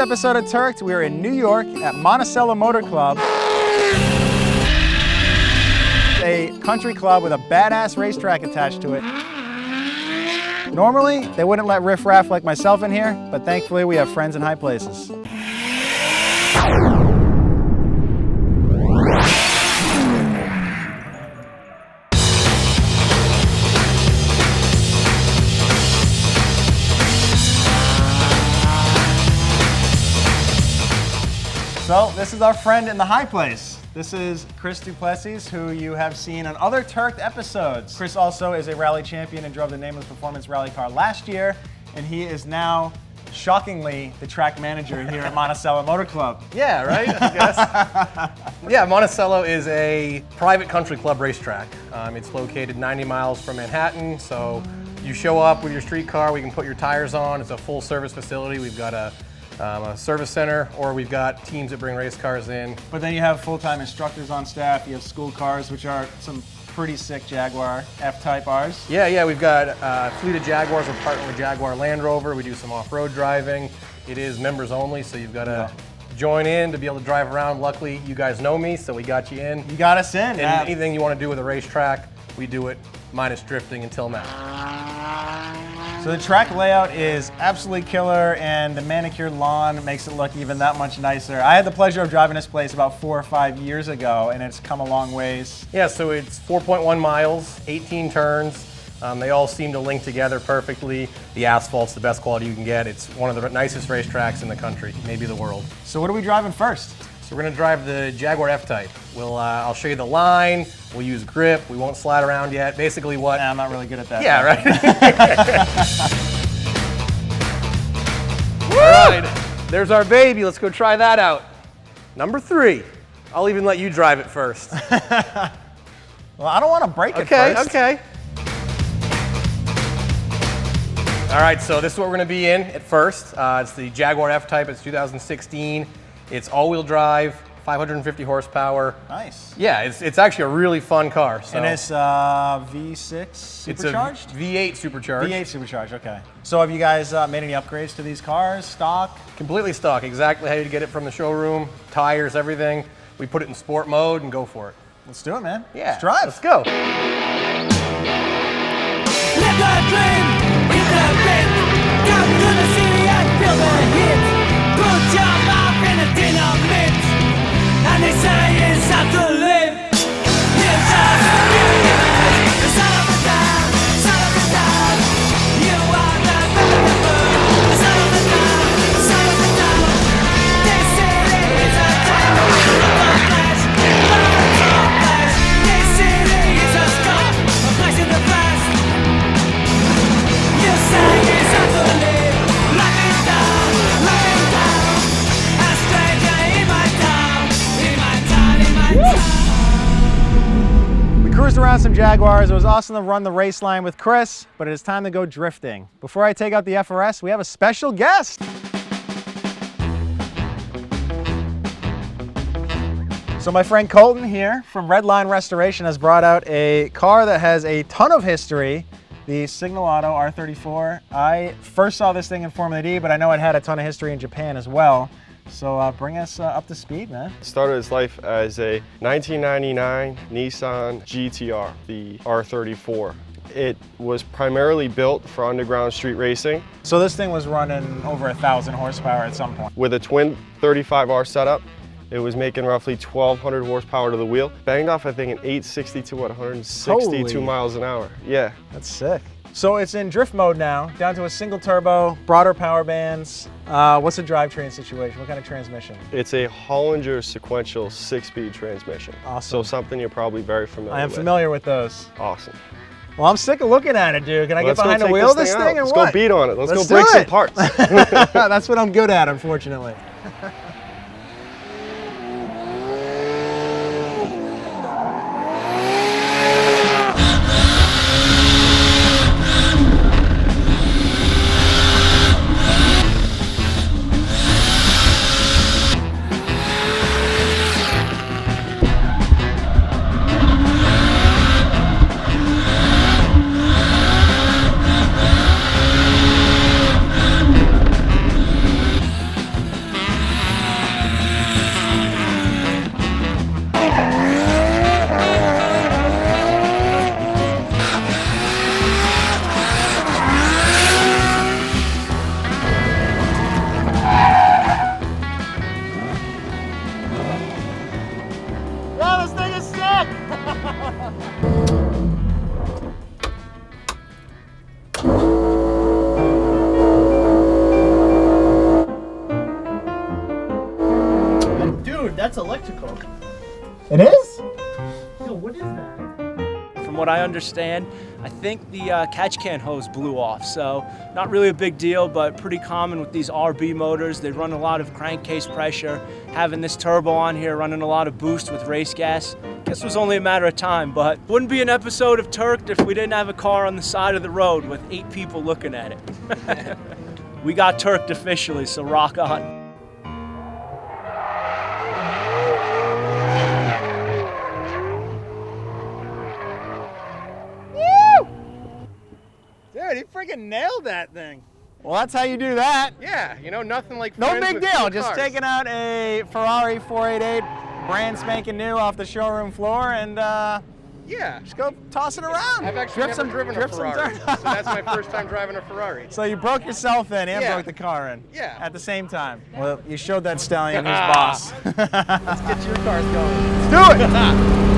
Episode of Turked, we are in New York at Monticello Motor Club, a country club with a badass racetrack attached to it. Normally, they wouldn't let riffraff like myself in here, but thankfully we have friends in high places. So this is our friend in the high place. This is Chris Duplessis, who you have seen on other Turked episodes. Chris also is a rally champion and drove the Nameless Performance rally car last year, and he is now, shockingly, the track manager here at Monticello Motor Club. Yeah, right, I guess. Yeah, Monticello is a private country club racetrack. It's located 90 miles from Manhattan, so you show up with your street car, we can put your tires on. It's a full service facility. We've got a service center, or we've got teams that bring race cars in. But then you have full-time instructors on staff, you have school cars, which are some pretty sick Jaguar F-Type Rs. Yeah, we've got a fleet of Jaguars. We're partnered with Jaguar Land Rover. We do some off-road driving. It is members only, so you've got to join in to be able to drive around. Luckily, you guys know me, so we got you in. You got us in. And anything you want to do with a racetrack, we do it, minus drifting until now. So the track layout is absolutely killer, and the manicured lawn makes it look even that much nicer. I had the pleasure of driving this place about 4 or 5 years ago, and it's come a long ways. Yeah, so it's 4.1 miles, 18 turns. They all seem to link together perfectly. The asphalt's the best quality you can get. It's one of the nicest racetracks in the country, maybe the world. So what are we driving first? So we're gonna drive the Jaguar F-Type. I'll show you the line, we'll use grip, we won't slide around yet. Basically what... Nah, I'm not really good at that. Yeah, right? All right, there's our baby. Let's go try that out. Number 3. I'll even let you drive it first. Well, I don't want to break it first. Okay. All right, so this is what we're gonna be in at first. It's the Jaguar F-Type, it's 2016. It's all-wheel drive, 550 horsepower. Nice. Yeah, it's actually a really fun car. So. And it's V6 supercharged? It's a V8 supercharged. V8 supercharged, okay. So have you guys made any upgrades to these cars, stock? Completely stock, exactly how you get it from the showroom, tires, everything. We put it in sport mode and go for it. Let's do it, man. Yeah. Let's drive. Let's go. Live the dream, hit the beat. Come to the city and feel the heat. Put your mouth in a dynamite, and they say it's time to live. You just feel the son of a town, son of a town. You are the son of a town, son of a town. This city is a town of flash, lots of flash. This city is a scar, a place in the past. You say it's time to live, lock it down, lock it down. A stranger in my town, in my town, in my town. We cruised around some Jaguars. It was awesome to run the race line with Chris, but it is time to go drifting. Before I take out the FRS, we have a special guest. So my friend Colton here from Redline Restoration has brought out a car that has a ton of history, the Signal Auto R34. I first saw this thing in Formula D, but I know it had a ton of history in Japan as well. So bring us up to speed, man. Started its life as a 1999 Nissan GTR, the R34. It was primarily built for underground street racing. So this thing was running over 1,000 horsepower at some point. With a twin 35R setup, it was making roughly 1,200 horsepower to the wheel. Banged off, I think, an 862 at 162 Holy. miles an hour. Yeah. That's sick. So it's in drift mode now, down to a single turbo, broader power bands. What's the drivetrain situation? What kind of transmission? It's a Hollinger sequential 6-speed transmission. Awesome. So something you're probably very familiar with. I am familiar with those. Awesome. Well, I'm sick of looking at it, dude. Can I get Let's go behind the take wheel of this out. thing or Let's what? go beat on it. Let's go do break some it. parts. That's what I'm good at, unfortunately. that's electrical. It is? Yo, what is that? From what I understand, I think the catch can hose blew off, so not really a big deal, but pretty common with these RB motors. They run a lot of crankcase pressure. Having this turbo on here running a lot of boost with race gas, guess it was only a matter of time, but wouldn't be an episode of Turked if we didn't have a car on the side of the road with 8 people looking at it. We got Turked officially, so rock on. Dude, he freaking nailed that thing. Well, that's how you do that. Yeah, you know, nothing like No friends big with deal. cool Just cars. taking out a Ferrari 488, brand spanking new off the showroom floor, and Yeah. just go toss it around. I've actually Drip never driven a drip some Ferrari, dirt. so that's my first time driving a Ferrari. So you broke yourself in and Yeah. broke the car in. Yeah. At the same time. Well, you showed that stallion who's boss. Let's get your cars going. Let's do it.